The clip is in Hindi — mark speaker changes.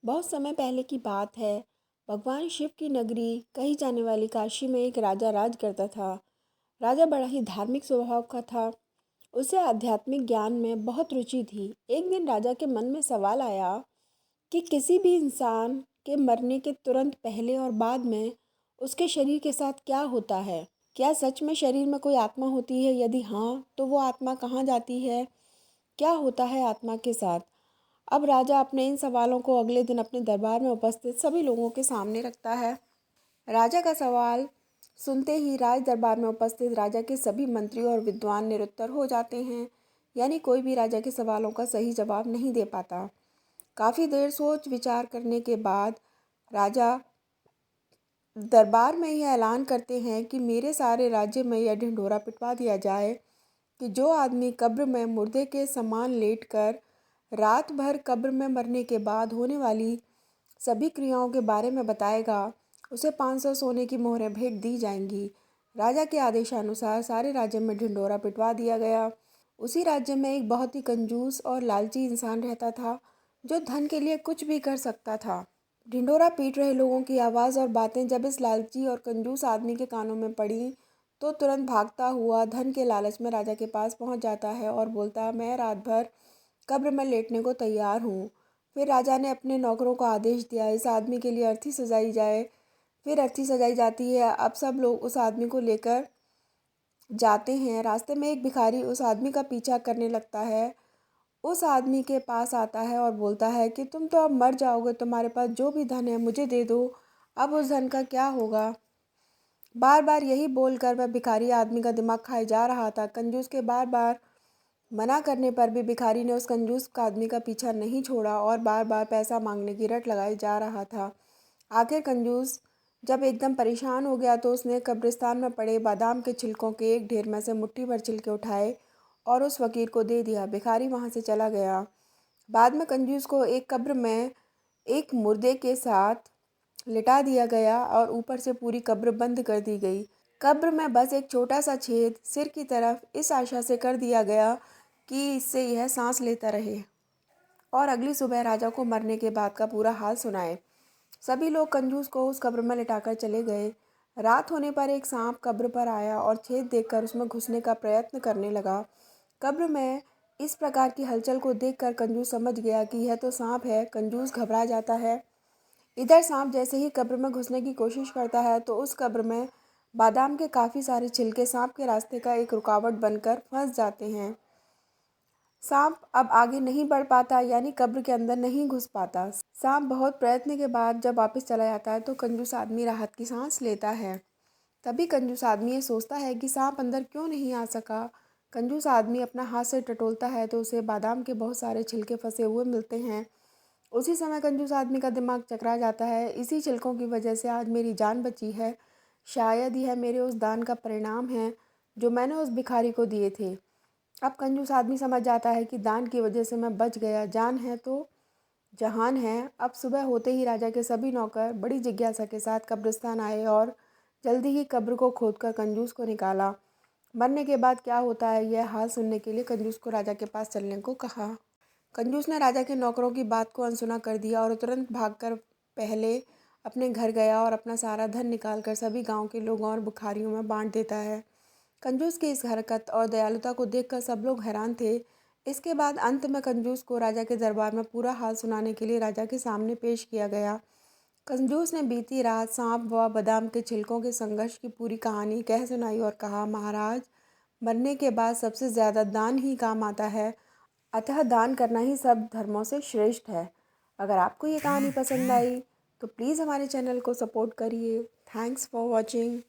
Speaker 1: बहुत समय पहले की बात है। भगवान शिव की नगरी कही जाने वाली काशी में एक राजा राज करता था। राजा बड़ा ही धार्मिक स्वभाव का था। उसे आध्यात्मिक ज्ञान में बहुत रुचि थी। एक दिन राजा के मन में सवाल आया कि किसी भी इंसान के मरने के तुरंत पहले और बाद में उसके शरीर के साथ क्या होता है। क्या सच में शरीर में कोई आत्मा होती है? यदि हाँ, तो वो आत्मा कहाँ जाती है? क्या होता है आत्मा के साथ? अब राजा अपने इन सवालों को अगले दिन अपने दरबार में उपस्थित सभी लोगों के सामने रखता है। राजा का सवाल सुनते ही राज दरबार में उपस्थित राजा के सभी मंत्री और विद्वान निरुत्तर हो जाते हैं। यानी कोई भी राजा के सवालों का सही जवाब नहीं दे पाता। काफ़ी देर सोच विचार करने के बाद राजा दरबार में यह ऐलान करते हैं कि मेरे सारे राज्य में यह ढिंढोरा पिटवा दिया जाए कि जो आदमी कब्र में मुर्दे के समान लेटकर रात भर कब्र में मरने के बाद होने वाली सभी क्रियाओं के बारे में बताएगा, उसे 500 सोने की मोहरें भेंट दी जाएंगी। राजा के आदेशानुसार सारे राज्य में ढिंढोरा पिटवा दिया गया। उसी राज्य में एक बहुत ही कंजूस और लालची इंसान रहता था, जो धन के लिए कुछ भी कर सकता था। ढिंढोरा पीट रहे लोगों की आवाज़ और बातें जब इस लालची और कंजूस आदमी के कानों में पड़ी, तो तुरंत भागता हुआ धन के लालच में राजा के पास पहुंच जाता है और बोलता, मैं रात भर कब्र में लेटने को तैयार हूँ। फिर राजा ने अपने नौकरों को आदेश दिया, इस आदमी के लिए अर्थी सजाई जाए। फिर अर्थी सजाई जाती है। अब सब लोग उस आदमी को लेकर जाते हैं। रास्ते में एक भिखारी उस आदमी का पीछा करने लगता है। उस आदमी के पास आता है और बोलता है कि तुम तो अब मर जाओगे, तुम्हारे पास जो भी धन है मुझे दे दो। अब उस धन का क्या होगा? बार बार यही बोलकर वह भिखारी आदमी का दिमाग खाए जा रहा था। कंजूस के बार बार मना करने पर भी भिखारी ने उस कंजूस आदमी का पीछा नहीं छोड़ा और बार बार पैसा मांगने की रट लगाई जा रहा था। आखिर कंजूस जब एकदम परेशान हो गया तो उसने कब्रिस्तान में पड़े बादाम के छिलकों के एक ढेर में से मुट्ठी भर छिलके उठाए और उस फकीर को दे दिया। भिखारी वहाँ से चला गया। बाद में कंजूस को एक कब्र में एक मुर्दे के साथ लिटा दिया गया और ऊपर से पूरी कब्र बंद कर दी गई। कब्र में बस एक छोटा सा छेद सिर की तरफ इस आशा से कर दिया गया कि इससे यह सांस लेता रहे और अगली सुबह राजा को मरने के बाद का पूरा हाल सुनाए। सभी लोग कंजूस को उस कब्र में लिटाकर चले गए। रात होने पर एक सांप कब्र पर आया और छेद देखकर उसमें घुसने का प्रयत्न करने लगा। कब्र में इस प्रकार की हलचल को देखकर कंजूस समझ गया कि यह तो सांप है। कंजूस घबरा जाता है। इधर सांप जैसे ही कब्र में घुसने की कोशिश करता है तो उस कब्र में बादाम के काफ़ी सारे छिलके सांप के रास्ते का एक रुकावट बनकर फंस जाते हैं। सांप अब आगे नहीं बढ़ पाता, यानी कब्र के अंदर नहीं घुस पाता। सांप बहुत प्रयत्न के बाद जब वापस चला जाता है तो कंजूस आदमी राहत की सांस लेता है। तभी कंजूस आदमी ये सोचता है कि सांप अंदर क्यों नहीं आ सका। कंजूस आदमी अपना हाथ से टटोलता है तो उसे बादाम के बहुत सारे छिलके फंसे हुए मिलते हैं। उसी समय कंजूस आदमी का दिमाग चकरा जाता है, इसी छिलकों की वजह से आज मेरी जान बची है। शायद यह मेरे उस दान का परिणाम है जो मैंने उस भिखारी को दिए थे। अब कंजूस आदमी समझ जाता है कि दान की वजह से मैं बच गया। जान है तो जहान है। अब सुबह होते ही राजा के सभी नौकर बड़ी जिज्ञासा के साथ कब्रिस्तान आए और जल्दी ही कब्र को खोदकर कंजूस को निकाला। मरने के बाद क्या होता है यह हाल सुनने के लिए कंजूस को राजा के पास चलने को कहा। कंजूस ने राजा के नौकरों की बात को अनसुना कर दिया और तुरंत भागकर पहले अपने घर गया और अपना सारा धन निकालकर सभी गांव के लोगों और भिखारियों में बांट देता है। कंजूस की इस हरकत और दयालुता को देखकर सब लोग हैरान थे। इसके बाद अंत में कंजूस को राजा के दरबार में पूरा हाल सुनाने के लिए राजा के सामने पेश किया गया। कंजूस ने बीती रात सांप व बादाम के छिलकों के संघर्ष की पूरी कहानी कह सुनाई और कहा, महाराज, मरने के बाद सबसे ज़्यादा दान ही काम आता है, अतः दान करना ही सब धर्मों से श्रेष्ठ है। अगर आपको ये कहानी पसंद आई तो प्लीज़ हमारे चैनल को सपोर्ट करिए। Thanks for watching.